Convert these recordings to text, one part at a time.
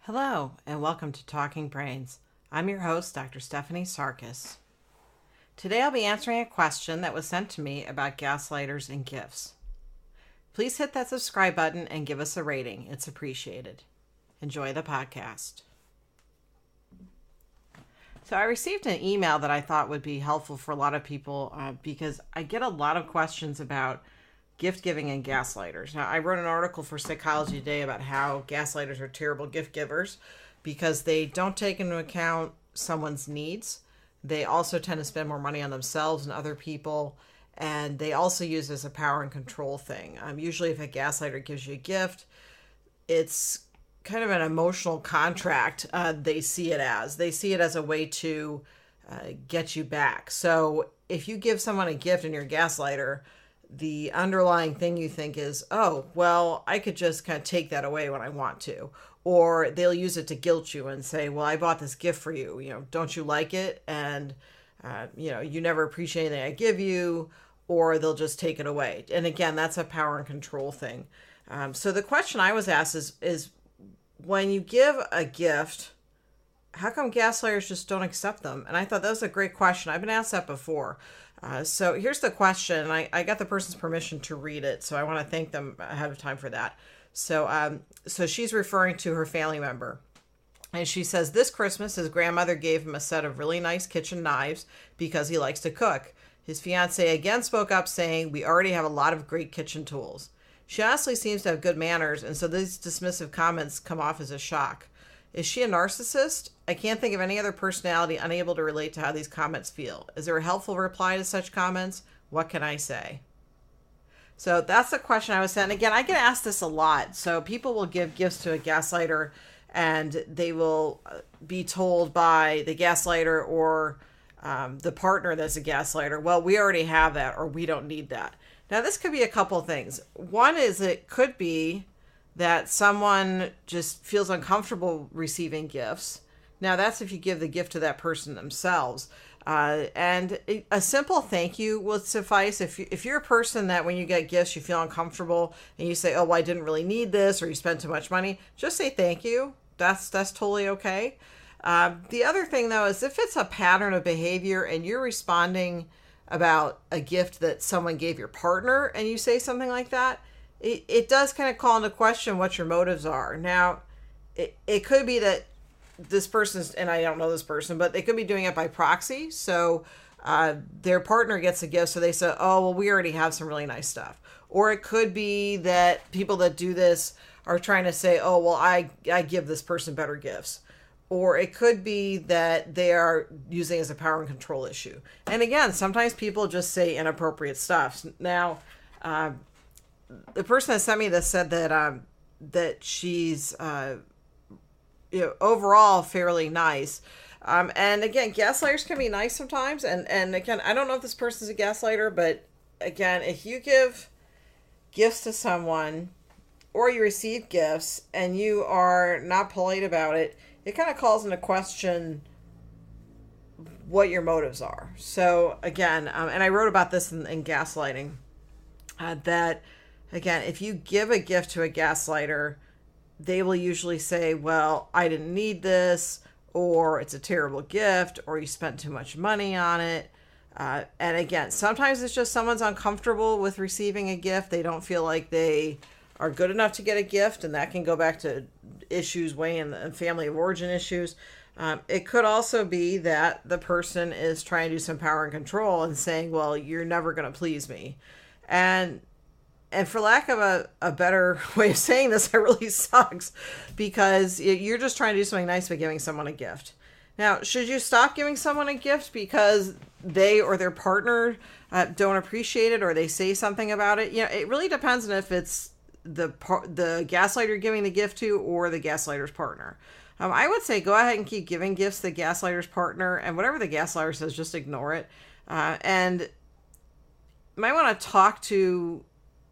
Hello, and welcome to Talking Brains. I'm your host, Dr. Stephanie Sarkis. Today I'll be answering a question that was sent to me about gaslighters and gifts. Please hit that subscribe button and give us a rating. It's appreciated. Enjoy the podcast. So I received an email that I thought would be helpful for a lot of people because I get a lot of questions about gift giving and gaslighters. Now, I wrote an article for Psychology Today about how gaslighters are terrible gift givers because they don't take into account someone's needs. They also tend to spend more money on themselves and other people, and they also use it as a power and control thing. Usually if a gaslighter gives you a gift, it's kind of an emotional contract. They see it as a way to get you back. So if you give someone a gift and you're a gaslighter, the underlying thing you think is, oh, well, I could just kind of take that away when I want to. Or they'll use it to guilt you and say, well, I bought this gift for you. Don't you like it? And, you never appreciate anything I give you. Or they'll just take it away. And again, that's a power and control thing. So the question I was asked is when you give a gift, how come gaslighters just don't accept them? And I thought that was a great question. I've been asked that before. So here's the question. I got the person's permission to read it, so I want to thank them ahead of time for that. So she's referring to her family member. And she says, this Christmas, his grandmother gave him a set of really nice kitchen knives because he likes to cook. His fiancée again spoke up saying, we already have a lot of great kitchen tools. She honestly seems to have good manners, and so these dismissive comments come off as a shock. Is she a narcissist? I can't think of any other personality unable to relate to how these comments feel. Is there a helpful reply to such comments? What can I say? So that's the question I was sent. And again, I get asked this a lot. So people will give gifts to a gaslighter and they will be told by the gaslighter or the partner that's a gaslighter, well, we already have that or we don't need that. Now, this could be a couple of things. One is it could be that someone just feels uncomfortable receiving gifts. Now, that's if you give the gift to that person themselves. And a simple thank you will suffice. If you're a person that when you get gifts, you feel uncomfortable and you say, oh, well, I didn't really need this, or you spent too much money, just say thank you. That's totally okay. The other thing, though, is if it's a pattern of behavior and you're responding about a gift that someone gave your partner and you say something like that, it does kind of call into question what your motives are. Now, it could be that this person's, and I don't know this person, but they could be doing it by proxy. So their partner gets a gift, so they say, oh, well, we already have some really nice stuff. Or it could be that people that do this are trying to say, oh, well, I give this person better gifts. Or it could be that they are using it as a power and control issue. And again, sometimes people just say inappropriate stuff. Now, the person that sent me this said that she's overall fairly nice. And again, gaslighters can be nice sometimes. And again, I don't know if this person's a gaslighter, but again, if you give gifts to someone or you receive gifts and you are not polite about it, it kind of calls into question what your motives are. So again, and I wrote about this in Gaslighting, that again, if you give a gift to a gaslighter, they will usually say, well, I didn't need this, or it's a terrible gift, or you spent too much money on it. And again, sometimes it's just someone's uncomfortable with receiving a gift. They don't feel like they are good enough to get a gift, and that can go back to issues way in the family of origin issues. It could also be that the person is trying to do some power and control and saying, well, you're never going to please me. And for lack of a better way of saying this, it really sucks because you're just trying to do something nice by giving someone a gift. Now, should you stop giving someone a gift because they or their partner don't appreciate it or they say something about it? It really depends on if it's the gaslighter giving the gift to or the gaslighter's partner. I would say go ahead and keep giving gifts to the gaslighter's partner, and whatever the gaslighter says, just ignore it. And you might want to talk to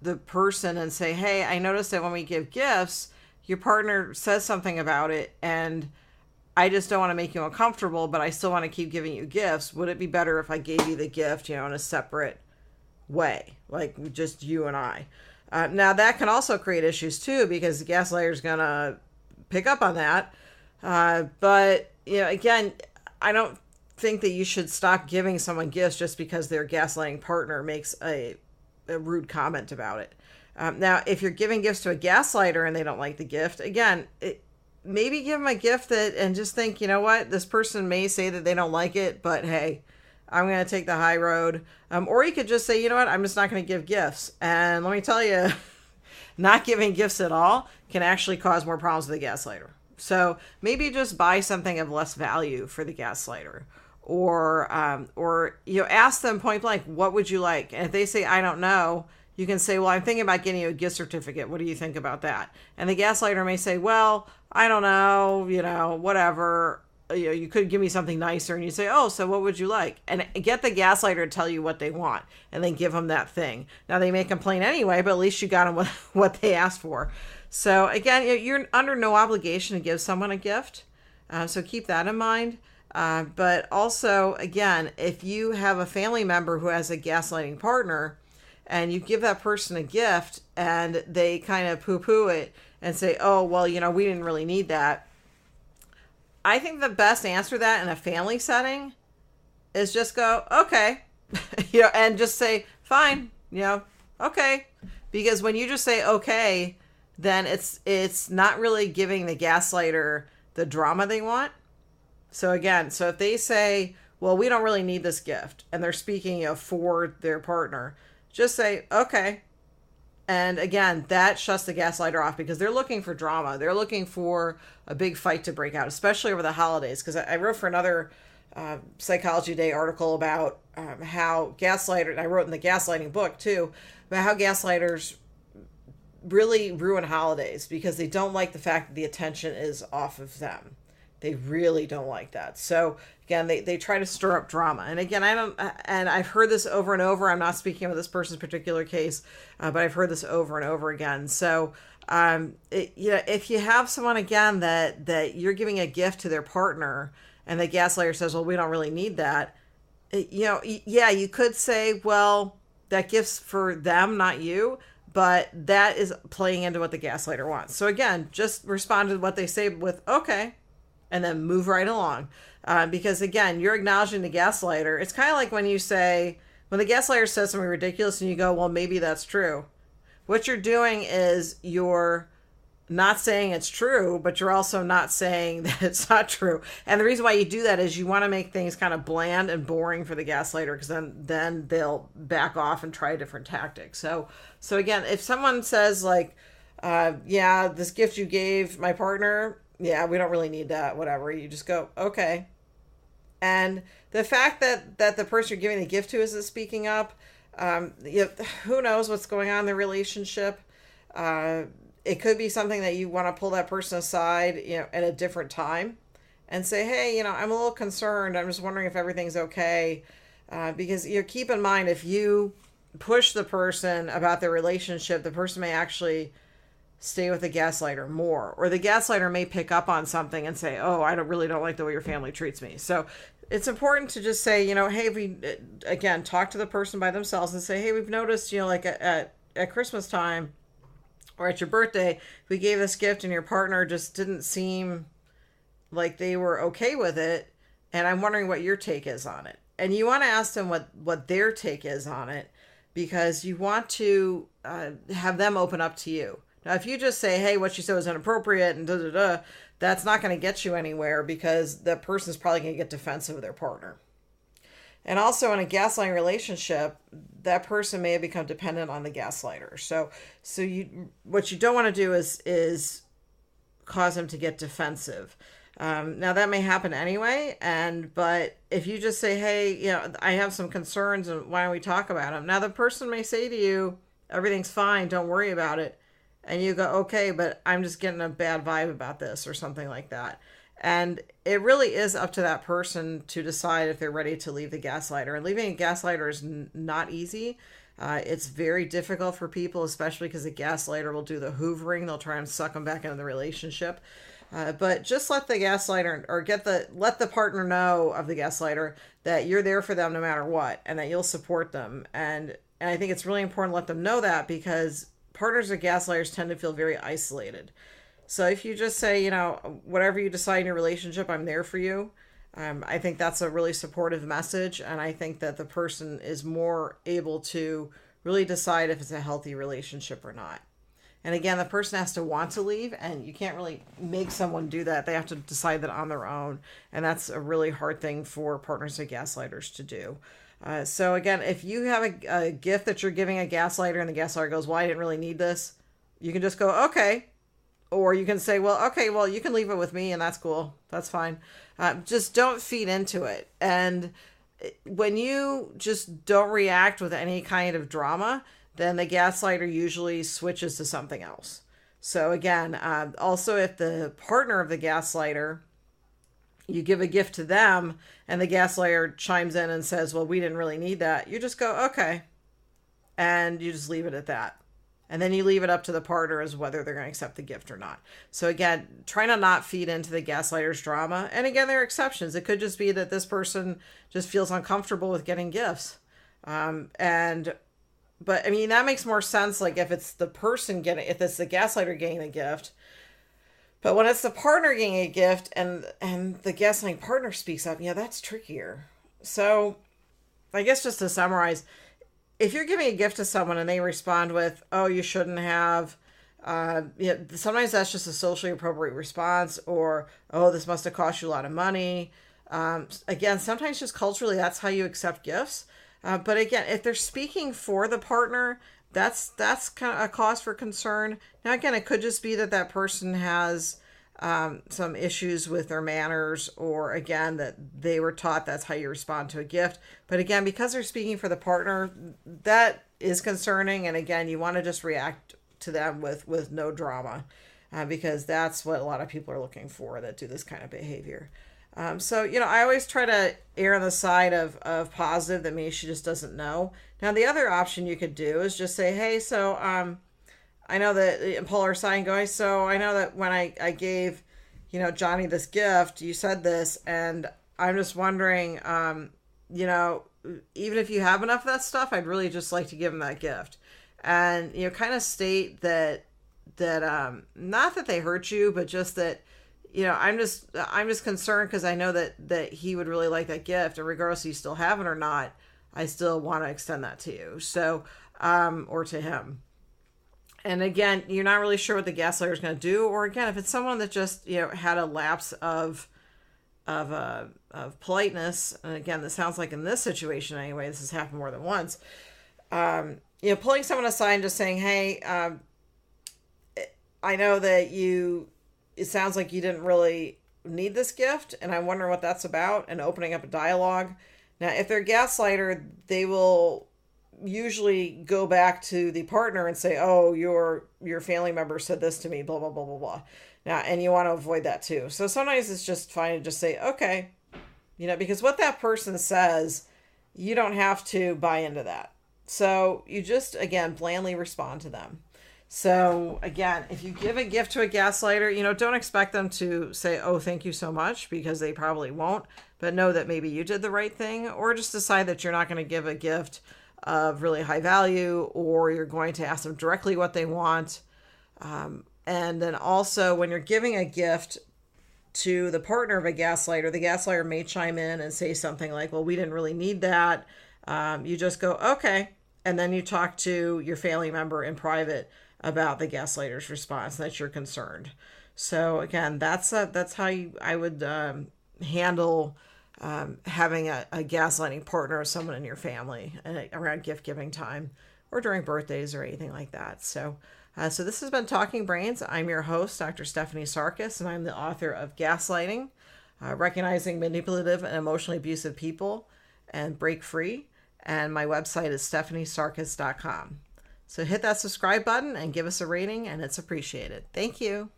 the person and say, hey, I noticed that when we give gifts, your partner says something about it, and I just don't want to make you uncomfortable, but I still want to keep giving you gifts. Would it be better if I gave you the gift, in a separate way, like just you and I? Now, that can also create issues, too, because the gaslighter is going to pick up on that. But, again, I don't think that you should stop giving someone gifts just because their gaslighting partner makes a rude comment about it. Now, if you're giving gifts to a gaslighter and they don't like the gift, again, maybe give them a gift and just think, you know what, this person may say that they don't like it, but hey, I'm going to take the high road. Or you could just say, you know what, I'm just not going to give gifts. And let me tell you, not giving gifts at all can actually cause more problems with the gaslighter. So maybe just buy something of less value for the gaslighter. Or ask them point blank, what would you like? And if they say, I don't know, you can say, well, I'm thinking about getting you a gift certificate. What do you think about that? And the gaslighter may say, well, I don't know, whatever. You could give me something nicer. And you say, oh, so what would you like? And get the gaslighter to tell you what they want and then give them that thing. Now, they may complain anyway, but at least you got them what they asked for. So again, you're under no obligation to give someone a gift. So keep that in mind. But also, again, if you have a family member who has a gaslighting partner and you give that person a gift and they kind of poo-poo it and say, oh, well, we didn't really need that. I think the best answer to that in a family setting is just go, okay, and just say, fine, okay. Because when you just say, okay, then it's not really giving the gaslighter the drama they want. So again, if they say, well, we don't really need this gift, and they're speaking for their partner, just say, okay. And again, that shuts the gaslighter off because they're looking for drama. They're looking for a big fight to break out, especially over the holidays. Because I wrote for another Psychology Day article about how gaslighters, I wrote in the gaslighting book too, about how gaslighters really ruin holidays because they don't like the fact that the attention is off of them. They really don't like that. So again, they try to stir up drama. And again, and I've heard this over and over. I'm not speaking of this person's particular case, but I've heard this over and over again. So, if you have someone again that you're giving a gift to their partner and the gaslighter says, well, we don't really need that. You could say, well, that gift's for them, not you. But that is playing into what the gaslighter wants. So again, just respond to what they say with, okay, and then move right along. Because again, you're acknowledging the gaslighter. It's kind of like when the gaslighter says something ridiculous and you go, well, maybe that's true. What you're doing is you're not saying it's true, but you're also not saying that it's not true. And the reason why you do that is you want to make things kind of bland and boring for the gaslighter, because then they'll back off and try a different tactic. So again, if someone says like, yeah, this gift you gave my partner, yeah, we don't really need that, whatever, you just go, okay. And the fact that the person you're giving the gift to isn't speaking up, who knows what's going on in the relationship. It could be something that you want to pull that person aside, at a different time and say, hey, I'm a little concerned. I'm just wondering if everything's okay. Because keep in mind, if you push the person about their relationship, the person may actually stay with the gaslighter more, or the gaslighter may pick up on something and say, oh, I don't like the way your family treats me. So it's important to just say, hey, we again, talk to the person by themselves and say, hey, we've noticed, like at Christmas time or at your birthday, we gave this gift and your partner just didn't seem like they were okay with it. And I'm wondering what your take is on it. And you want to ask them what their take is on it, because you want to have them open up to you. Now, if you just say, hey, what you said was inappropriate and da-da-da, that's not going to get you anywhere, because the person's probably going to get defensive of their partner. And also in a gaslighting relationship, that person may have become dependent on the gaslighter. So what you don't want to do is cause them to get defensive. Now that may happen anyway, but if you just say, hey, I have some concerns and why don't we talk about them? Now the person may say to you, everything's fine, don't worry about it. And you go, okay, but I'm just getting a bad vibe about this or something like that. And it really is up to that person to decide if they're ready to leave the gaslighter. And leaving a gaslighter is not easy. It's very difficult for people, especially because the gaslighter will do the hoovering. They'll try and suck them back into the relationship. But just let the gaslighter or let the partner know of the gaslighter that you're there for them no matter what, and that you'll support them. And I think it's really important to let them know that, because partners of gaslighters tend to feel very isolated. So if you just say, whatever you decide in your relationship, I'm there for you. I think that's a really supportive message. And I think that the person is more able to really decide if it's a healthy relationship or not. And again, the person has to want to leave, and you can't really make someone do that. They have to decide that on their own. And that's a really hard thing for partners of gaslighters to do. So again, if you have a gift that you're giving a gaslighter and the gaslighter goes, well, I didn't really need this, you can just go, okay. Or you can say, well, okay, well, you can leave it with me and that's cool. That's fine. Just don't feed into it. And when you just don't react with any kind of drama, then the gaslighter usually switches to something else. So again, also if the partner of the gaslighter, you give a gift to them and the gaslighter chimes in and says, well, we didn't really need that. You just go, okay. And you just leave it at that. And then you leave it up to the partner as whether they're going to accept the gift or not. So again, try to not feed into the gaslighter's drama. And again, there are exceptions. It could just be that this person just feels uncomfortable with getting gifts. But I mean, that makes more sense. Like if it's the person if it's the gaslighter getting the gift. But when it's the partner getting a gift and the gaslighting partner speaks up, that's trickier. So I guess just to summarize, if you're giving a gift to someone and they respond with, oh, you shouldn't have, sometimes that's just a socially appropriate response, or, oh, this must have cost you a lot of money. Again, sometimes just culturally, that's how you accept gifts. But again, if they're speaking for the partner, that's kind of a cause for concern. Now, again, it could just be that person has some issues with their manners, or again, that they were taught that's how you respond to a gift. But again, because they're speaking for the partner, that is concerning. And again, you want to just react to them with no drama, because that's what a lot of people are looking for that do this kind of behavior. So, I always try to err on the side of positive. That means she just doesn't know. Now, the other option you could do is just say, hey, so, I know that pull our side and go, so I know that when I gave, Johnny this gift, you said this, and I'm just wondering, even if you have enough of that stuff, I'd really just like to give him that gift. And, kind of state that not that they hurt you, but just that, I'm just concerned because I know that he would really like that gift, and regardless if you still have it or not, I still want to extend that to you. So, or to him. And again, you're not really sure what the gaslighter is going to do. Or again, if it's someone that just, had a lapse of politeness. And again, this sounds like in this situation anyway, this has happened more than once. Pulling someone aside and just saying, hey, I know that it sounds like you didn't really need this gift, and I wonder what that's about, and opening up a dialogue. Now, if they're a gaslighter, they will usually go back to the partner and say, oh, your family member said this to me, blah, blah, blah, blah, blah. Now, and you want to avoid that too. So sometimes it's just fine to just say, okay, because what that person says, you don't have to buy into that. So you just, again, blandly respond to them. So again, if you give a gift to a gaslighter, don't expect them to say, oh, thank you so much, because they probably won't, but know that maybe you did the right thing, or just decide that you're not going to give a gift of really high value, or you're going to ask them directly what they want. And then also when you're giving a gift to the partner of a gaslighter, the gaslighter may chime in and say something like, well, we didn't really need that. You just go, okay. And then you talk to your family member in private about the gaslighter's response, that you're concerned. So again, that's how I would handle having a gaslighting partner or someone in your family around gift giving time, or during birthdays or anything like that. So this has been Talking Brains. I'm your host, Dr. Stephanie Sarkis, and I'm the author of Gaslighting, Recognizing Manipulative and Emotionally Abusive People and Break Free. And my website is stephaniesarkis.com. So hit that subscribe button and give us a rating, and it's appreciated. Thank you.